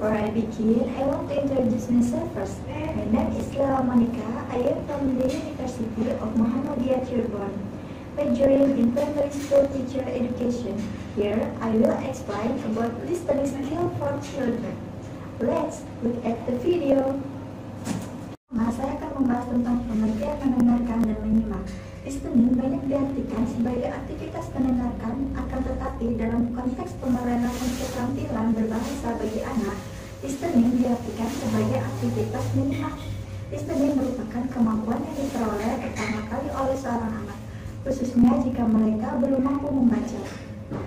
Before I begin, I want to introduce myself first. My name is Lela Monica. I am from the University of Muhammadiyah Cirebon, majoring in primary school teacher education. Here, I will explain about listening skill for children. Let's look at the video. Saya akan membahas tentang pengertian mendengarkan dan menyimak. Listening banyak diartikan sebagai aktivitas mendengarkan, akan tetapi dalam konteks pemeranan keterampilan berbahasa bagi anak, listening diartikan sebagai aktivitas menyimak. Listening merupakan kemampuan yang diperoleh pertama kali oleh seorang anak, khususnya jika mereka belum mampu membaca.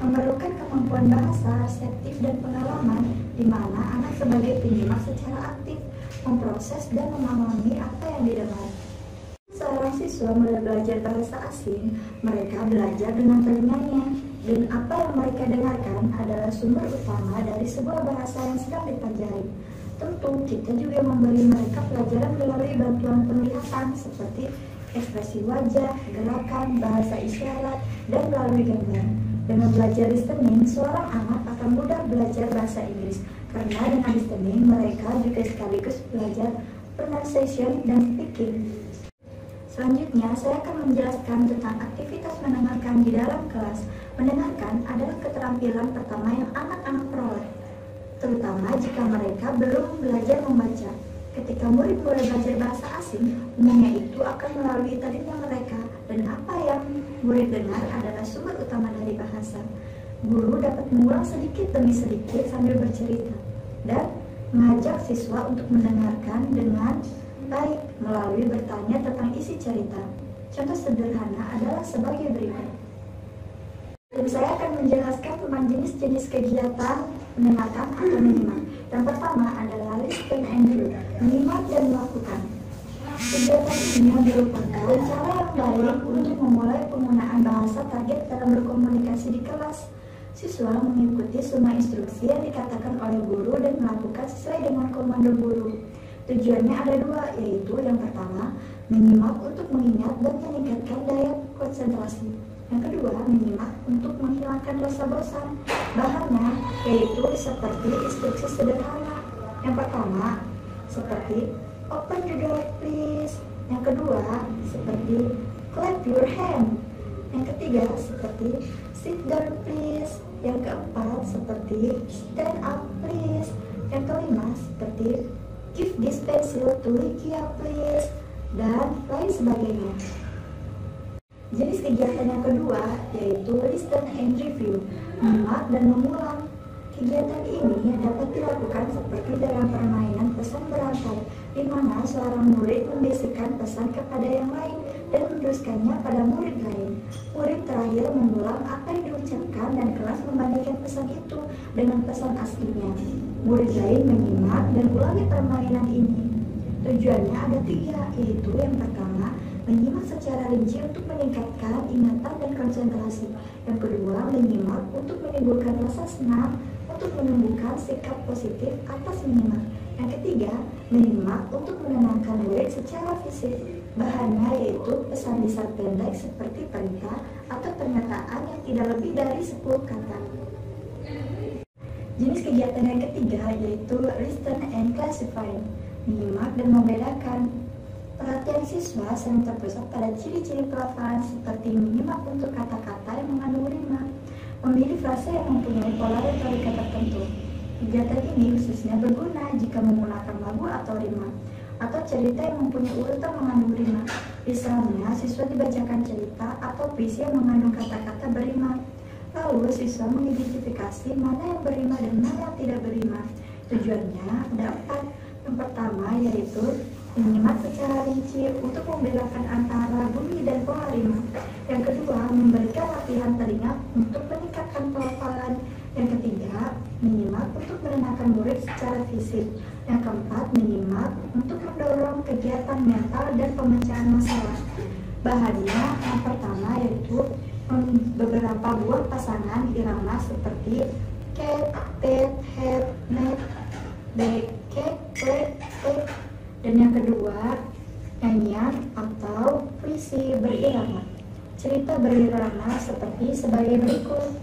Memerlukan kemampuan bahasa, reseptif, dan pengalaman, di mana anak sebagai penyimak secara aktif memproses dan memahami apa yang didengar. Seorang siswa mulai belajar bahasa asing, mereka belajar dengan telinganya, dan apa yang mereka dengarkan adalah sumber utama dari sebuah bahasa yang sedang dipelajari. Tentu, kita juga memberi mereka pelajaran melalui bantuan penglihatan seperti ekspresi wajah, gerakan, bahasa isyarat, dan melalui gambar. Dengan belajar listening, seorang anak akan mudah belajar bahasa Inggris, karena dengan listening mereka juga sekaligus belajar pronunciation dan speaking. Selanjutnya, saya akan menjelaskan tentang aktivitas mendengarkan di dalam kelas. Mendengarkan adalah keterampilan pertama yang anak-anak peroleh, terutama jika mereka belum belajar membaca. Ketika murid mulai belajar bahasa asing, umumnya itu akan melalui telinga mereka, dan apa yang murid dengar adalah sumber utama dari bahasa. Guru dapat mengulang sedikit demi sedikit sambil bercerita, dan mengajak siswa untuk mendengarkan dengan baik melalui bertanya tentang isi cerita. Contoh sederhana adalah sebagai berikut. Dan saya akan menjelaskan tentang jenis-jenis kegiatan mendengarkan atau menyimak. Yang pertama adalah listen and do, menyimak dan melakukan. Kegiatan ini merupakan cara yang baik untuk memulai penggunaan bahasa target dalam berkomunikasi di kelas. Siswa mengikuti semua instruksi yang dikatakan oleh guru dan melakukan sesuai dengan komando guru. Tujuannya ada dua, yaitu yang pertama, menyimak untuk mengingat dan meningkatkan daya konsentrasi. Yang kedua, menyimak untuk menghilangkan rasa bosan. Bahannya yaitu seperti instruksi sederhana. Yang pertama, seperti open the door please. Yang kedua, seperti clap your hand. Yang ketiga, seperti sit down please. Yang keempat, seperti stand up please. Yang kelima, seperti give this pencil to Likia please, dan lain sebagainya. Jenis kegiatan yang kedua yaitu listen and review, menyimak dan mengulang. Kegiatan ini dapat dilakukan seperti dalam permainan pesan berantai, di mana seorang murid membisikkan pesan kepada yang lain dan meneruskannya pada murid lain. Murid terakhir mengulang apa yang diucapkan dan kelas membandingkan pesan itu dengan pesan aslinya. Murid lain menyimak dan ulangi permainan ini. Tujuannya ada tiga, yaitu yang pertama, menyimak secara rinci untuk meningkatkan ingatan dan konsentrasi. Yang kedua, menyimak untuk menimbulkan rasa senang, untuk menumbuhkan sikap positif atas menyimak. Yang ketiga, menyimak untuk menenangkan murid secara fisik. Bahannya yaitu pesan lisan pendek seperti perintah atau pernyataan yang tidak lebih dari 10 kata. Jenis kegiatan yang ketiga yaitu listen and classify, menyimak dan membedakan. Perhatian siswa sering terpusat pada ciri-ciri pelafalan seperti menyimak untuk kata-kata yang mengandung rima, memilih frase yang mempunyai pola retorika tertentu. Kegiatan ini khususnya berguna jika menggunakan lagu atau rima, atau cerita yang mempunyai urutan mengandung rima. Misalnya, siswa dibacakan cerita atau puisi yang mengandung kata-kata berima. Lalu, siswa mengidentifikasi mana yang berima dan mana yang tidak berima. Tujuannya ada 4. Yang pertama yaitu menyimak secara rinci untuk membedakan antara bunyi dan pola rima. Yang kedua, memberikan latihan telinga untuk meningkatkan pelafalan. Yang ketiga, menyimak untuk menenangkan murid secara fisik. Yang keempat, menyimak untuk mendorong kegiatan mental dan pemecahan masalah. Bahannya yang pertama yaitu beberapa buah pasangan irama seperti cat, pet, head, neck, back, cat, plate, plate. Dan yang kedua, nyanyian atau puisi berirama. Cerita berirama seperti sebagai berikut.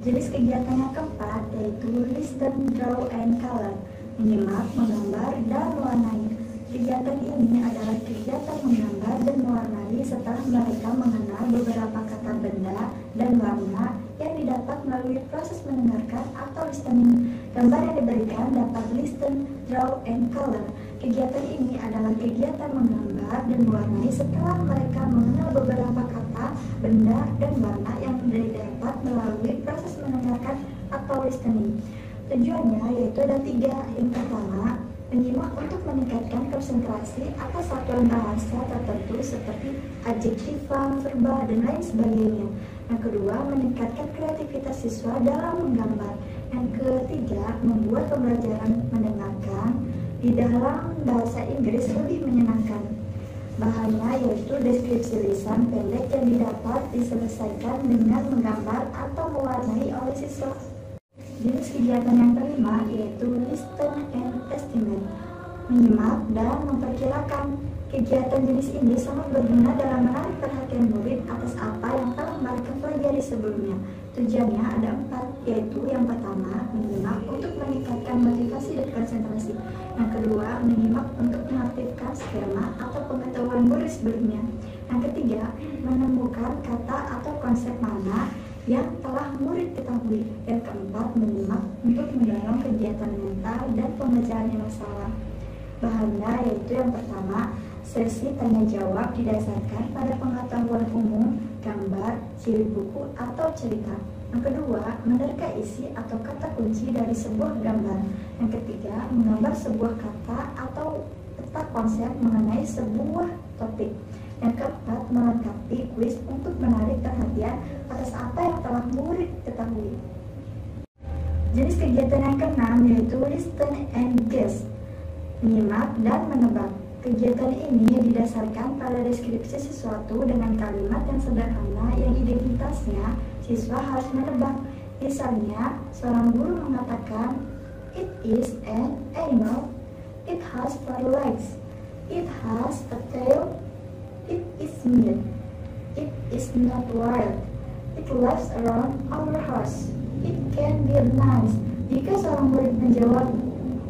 Jenis kegiatan yang keempat yaitu listen, draw, and color, menyimak, menggambar, dan mewarnai. Kegiatan ini adalah kegiatan menggambar dan mewarnai setelah mereka mengenal beberapa kata benda dan warna yang didapat melalui proses mendengarkan atau listening. Gambar yang diberikan dapat listen, draw, and color. Kegiatan ini adalah kegiatan menggambar dan mewarnai setelah mereka mengenal beberapa kata, benda, dan warna yang didapat melalui proses mendengarkan atau listening. Tujuannya yaitu ada 3. Yang pertama, menyimak untuk meningkatkan konsentrasi atas satuan bahasa tertentu seperti adjektiva, verba, dan lain sebagainya. Yang kedua, meningkatkan kreativitas siswa dalam menggambar. Yang ketiga, membuat pembelajaran mendengarkan di dalam bahasa Inggris lebih menyenangkan. Bahannya yaitu deskripsi lisan pendek yang didapat diselesaikan dengan menggambar atau mewarnai oleh siswa. Jenis kegiatan yang kelima yaitu listen and estimate, menyimak dan memperkirakan. Kegiatan jenis ini sangat berguna dalam menarik perhatian murid atas apa yang telah mereka pelajari sebelumnya. Tujuannya ada 4, yaitu yang pertama, menyimak untuk meningkatkan motivasi dan konsentrasi. Yang kedua, menyimak untuk mengaktifkan skema atau pengetahuan murid sebelumnya. Yang ketiga, menemukan kata atau konsep mana yang telah murid ketahui. Yang keempat, menyimak untuk mendorong kegiatan mental dan pemecahan masalah. Bahannya yaitu yang pertama, sesi tanya jawab didasarkan pada pengetahuan umum, gambar, ciri buku, atau cerita. Yang kedua, menerka isi atau kata kunci dari sebuah gambar. Yang ketiga, menggambar sebuah kata atau peta konsep mengenai sebuah topik. Yang keempat, melengkapi kuis untuk menarik perhatian atas apa yang telah murid ketahui. Jenis kegiatan yang keenam yaitu listen and guess, menyimak dan menebak. Kegiatan ini didasarkan pada deskripsi sesuatu dengan kalimat yang sederhana yang identitasnya siswa harus menebak. Misalnya, seorang guru mengatakan, "It is an animal. It has 4 legs. It has a tail. It is meat. It is not wild. It lives around our house. It can be nice." Jika seorang murid menjawab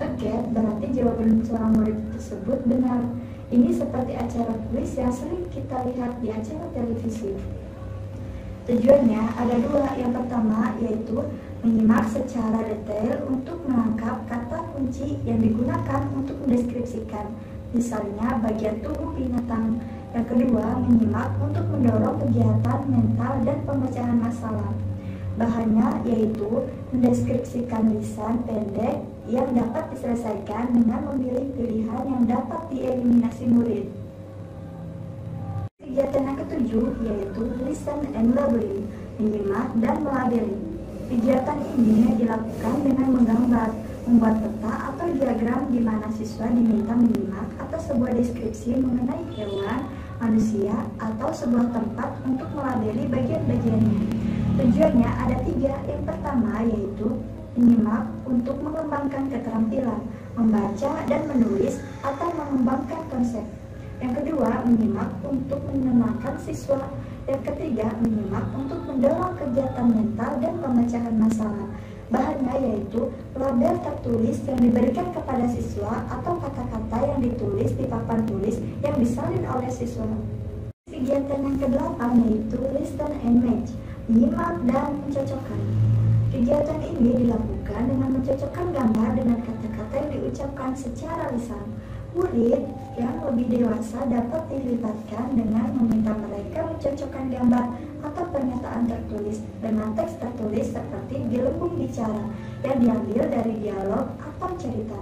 a cat, berarti jawaban seorang murid tersebut benar. Ini seperti acara kuis yang sering kita lihat di acara televisi. Tujuannya ada 2. Yang pertama yaitu menyimak secara detail untuk menangkap kata kunci yang digunakan untuk mendeskripsikan, misalnya bagian tubuh binatang. Yang kedua, menyimak untuk mendorong kegiatan mental dan pemecahan masalah. Bahannya yaitu mendeskripsikan lisan pendek yang dapat diselesaikan dengan memilih pilihan yang dapat dieliminasi murid. Kegiatan yang ketujuh yaitu listen and labeling, menyimak dan melabeli. Kegiatan ini dilakukan dengan menggambar, membuat peta atau diagram di mana siswa diminta menyimak atau sebuah deskripsi mengenai hewan, manusia, atau sebuah tempat untuk melabeli bagian-bagiannya. Tujuannya ada 3. Yang pertama yaitu menyimak untuk mengembangkan keterampilan membaca dan menulis atau mengembangkan konsep. Yang kedua, menyimak untuk menenangkan siswa. Yang ketiga, menyimak untuk mendorong kegiatan mental dan pemecahan masalah. Bahannya yaitu label tertulis yang diberikan kepada siswa atau kata-kata yang ditulis di papan tulis yang disalin oleh siswa. Kegiatan yang ke-8 yaitu listen and match, menyimak dan mencocokkan. Kegiatan ini dilakukan dengan mencocokkan gambar dengan kata-kata yang diucapkan secara lisan. Murid yang lebih dewasa dapat dilibatkan dengan meminta mereka mencocokkan gambar atau pernyataan tertulis dengan teks tertulis seperti gelembung bicara yang diambil dari dialog atau cerita.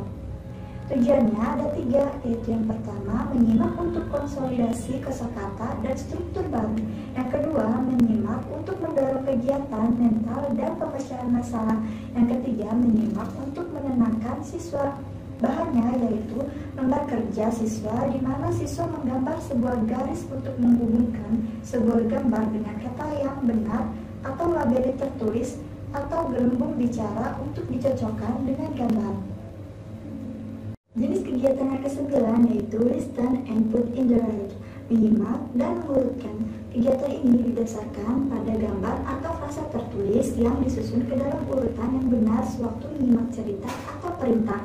Tujuannya ada 3, yaitu yang pertama, menyimak untuk konsolidasi kosakata dan struktur baru. Yang kedua, menyimak untuk mendorong kegiatan mental dan pemecahan masalah. Yang ketiga, menyimak untuk menenangkan siswa. Bahannya yaitu lembar kerja siswa di mana siswa menggambar sebuah garis untuk menghubungkan sebuah gambar dengan kata yang benar atau label tertulis atau gelembung bicara untuk dicocokkan dengan gambar. Jenis kegiatan yang ke-9 yaitu listen and put in the right, menyimak dan mengurutkan. Kegiatan ini didasarkan pada gambar atau frasa tertulis yang disusun ke dalam urutan yang benar sewaktu menyimak cerita atau perintah.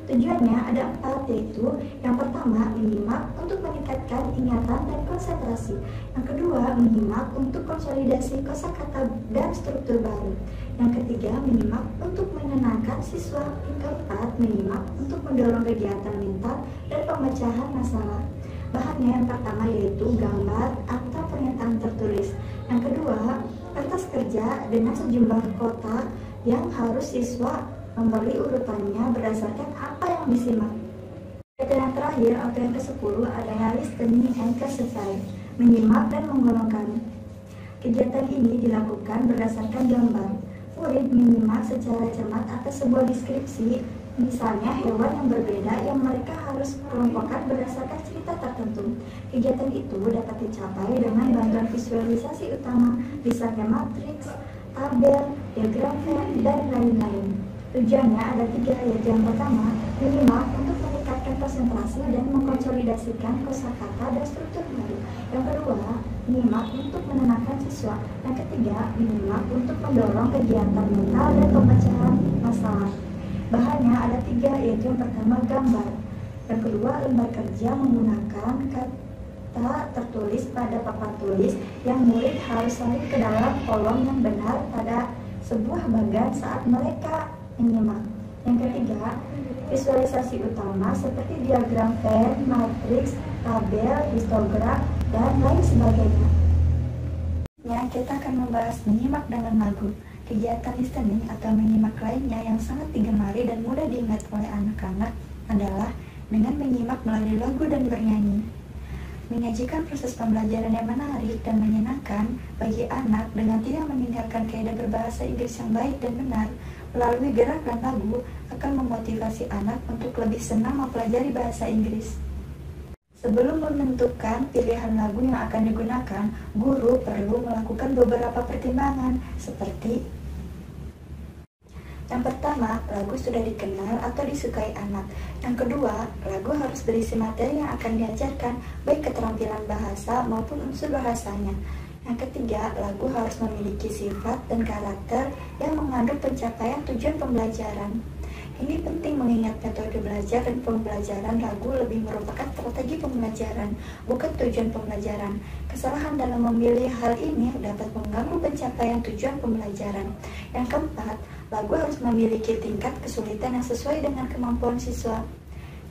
Tujuannya ada 4, yaitu yang pertama, menyimak untuk meningkatkan ingatan dan konsentrasi. Yang kedua, menyimak untuk konsolidasi kosakata dan struktur baru. Yang ketiga, menyimak untuk menenangkan siswa. Yang keempat, menyimak untuk mendorong kegiatan mental dan pemecahan masalah. Bahannya yang pertama yaitu gambar atau pernyataan tertulis. Yang kedua, kertas kerja dengan sejumlah kotak yang harus siswa memberi urutannya berdasarkan apa yang disimak. Kegiatan yang terakhir atau yang ke-10 adalah listening and classifying, menyimak dan menggolongkan. Kegiatan ini dilakukan berdasarkan gambar. Murid menyimak secara cermat atas sebuah deskripsi, misalnya hewan yang berbeda yang mereka harus kelompokkan berdasarkan cerita tertentu. Kegiatan itu dapat dicapai dengan bantuan visualisasi utama, misalnya matriks, tabel, diagram Venn, dan lain-lain. Tujuannya ada 3, yaitu yang pertama, menyimak untuk meningkatkan konsentrasi dan mengkonsolidasikan kosakata dan struktur baru. Yang kedua, menyimak untuk menenangkan siswa. Yang ketiga, menyimak untuk mendorong kegiatan mental dan pemecahan masalah. Bahannya ada 3, yaitu yang pertama gambar. Yang kedua, lembar kerja menggunakan kata tertulis pada papan tulis yang murid harus salin ke dalam kolom yang benar pada sebuah bagan saat mereka menyimak. Yang ketiga, visualisasi utama seperti diagram Venn, matriks, tabel, histogram, dan lain sebagainya. Kita akan membahas menyimak dengan lagu. Kegiatan listening atau menyimak lainnya yang sangat digemari dan mudah diingat oleh anak-anak adalah dengan menyimak melalui lagu dan bernyanyi. Menyajikan proses pembelajaran yang menarik dan menyenangkan bagi anak dengan tidak meninggalkan kaidah berbahasa Inggris yang baik dan benar melalui gerakan lagu akan memotivasi anak untuk lebih senang mempelajari bahasa Inggris. Sebelum menentukan pilihan lagu yang akan digunakan, guru perlu melakukan beberapa pertimbangan seperti: yang pertama, lagu sudah dikenal atau disukai anak. Yang kedua, lagu harus berisi materi yang akan diajarkan, baik keterampilan bahasa maupun unsur bahasanya. Yang ketiga, lagu harus memiliki sifat dan karakter yang mengandung pencapaian tujuan pembelajaran. Ini penting mengingat metode belajar dan pembelajaran lagu lebih merupakan strategi pembelajaran, bukan tujuan pembelajaran. Kesalahan dalam memilih hal ini dapat mengganggu pencapaian tujuan pembelajaran. Yang keempat, lagu harus memiliki tingkat kesulitan yang sesuai dengan kemampuan siswa.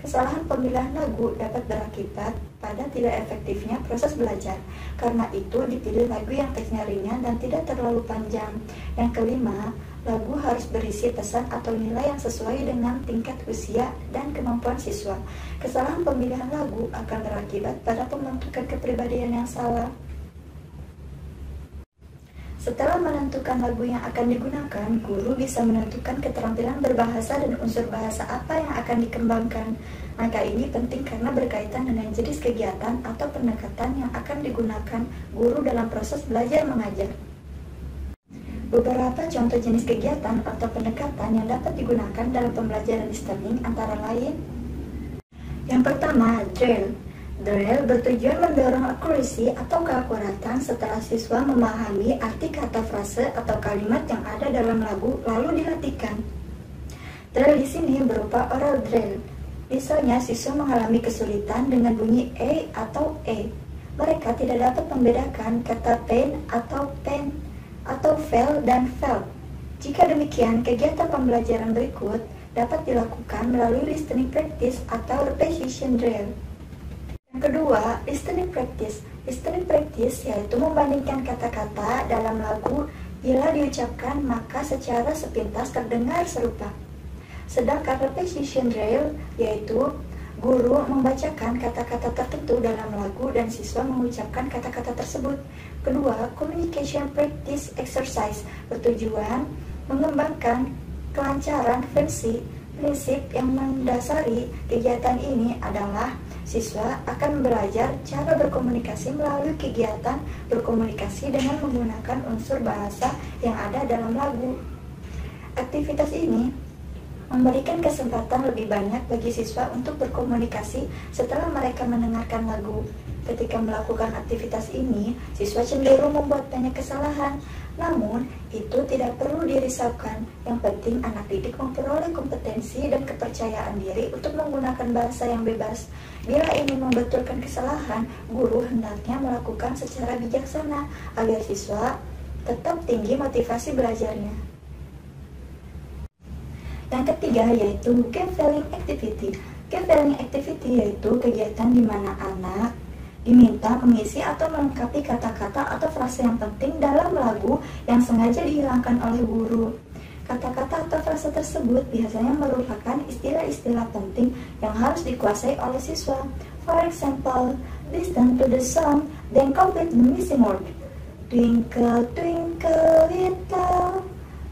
Kesalahan pemilihan lagu dapat berakibat pada tidak efektifnya proses belajar. Karena itu, dipilih lagu yang teksnya ringan dan tidak terlalu panjang. Yang kelima, lagu harus berisi pesan atau nilai yang sesuai dengan tingkat usia dan kemampuan siswa. Kesalahan pemilihan lagu akan berakibat pada pembentukan kepribadian yang salah. Setelah menentukan lagu yang akan digunakan, guru bisa menentukan keterampilan berbahasa dan unsur bahasa apa yang akan dikembangkan. Langkah ini penting karena berkaitan dengan jenis kegiatan atau pendekatan yang akan digunakan guru dalam proses belajar mengajar. Beberapa contoh jenis kegiatan atau pendekatan yang dapat digunakan dalam pembelajaran listening antara lain: yang pertama, drill. Drill bertujuan mendorong akurasi atau keakuratan setelah siswa memahami arti kata frase atau kalimat yang ada dalam lagu lalu dilatihkan. Drill di sini berupa oral drill. Misalnya, siswa mengalami kesulitan dengan bunyi E atau E. Mereka tidak dapat membedakan kata pen atau fail dan felt. Jika demikian, kegiatan pembelajaran berikut dapat dilakukan melalui listening practice atau repetition drill. Yang kedua, listening practice. Listening practice yaitu membandingkan kata-kata dalam lagu bila diucapkan maka secara sepintas terdengar serupa. Sedangkan repetition drill yaitu guru membacakan kata-kata tertentu dalam lagu dan siswa mengucapkan kata-kata tersebut. Kedua, communication practice exercise bertujuan mengembangkan kelancaran versi. Prinsip yang mendasari kegiatan ini adalah siswa akan belajar cara berkomunikasi melalui kegiatan berkomunikasi dengan menggunakan unsur bahasa yang ada dalam lagu. Aktivitas ini memberikan kesempatan lebih banyak bagi siswa untuk berkomunikasi setelah mereka mendengarkan lagu. Ketika melakukan aktivitas ini, siswa cenderung membuat banyak kesalahan. Namun, itu tidak perlu dirisaukan. Yang penting anak didik memperoleh kompetensi dan kepercayaan diri untuk menggunakan bahasa yang bebas. Bila ingin membetulkan kesalahan, guru hendaknya melakukan secara bijaksana agar siswa tetap tinggi motivasi belajarnya. Yang ketiga yaitu gap-filling activity. Gap-filling activity yaitu kegiatan di mana anak diminta mengisi atau melengkapi kata-kata atau frase yang penting dalam lagu yang sengaja dihilangkan oleh guru. Kata-kata atau frase tersebut biasanya merupakan istilah-istilah penting yang harus dikuasai oleh siswa. For example, listen to the song, then complete the missing word. Twinkle, twinkle, little,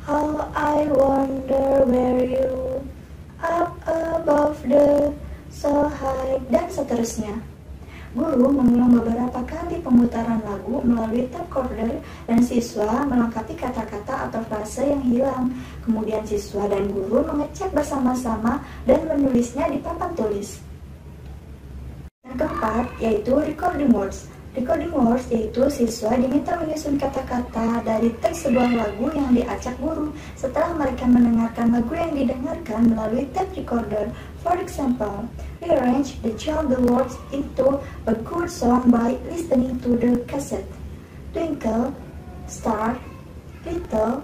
how I wonder where you, up above the so high, dan seterusnya. Guru mengulang beberapa kali pemutaran lagu melalui tape recorder dan siswa melengkapi kata-kata atau frase yang hilang. Kemudian siswa dan guru mengecek bersama-sama dan menulisnya di papan tulis. Yang keempat yaitu recording words. Recording words yaitu siswa diminta menyusun kata-kata dari teks sebuah lagu yang diacak guru setelah mereka mendengarkan lagu yang didengarkan melalui tape recorder. For example, rearrange the jungle words into a good song by listening to the cassette. Twinkle, star, little,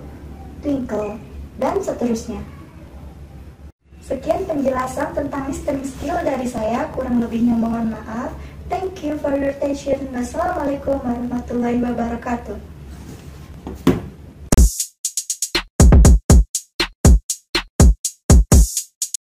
twinkle, dan seterusnya. Sekian penjelasan tentang listening skill dari saya, kurang lebihnya mohon maaf. Thank you for your attention. Wassalamualaikum warahmatullahi wabarakatuh.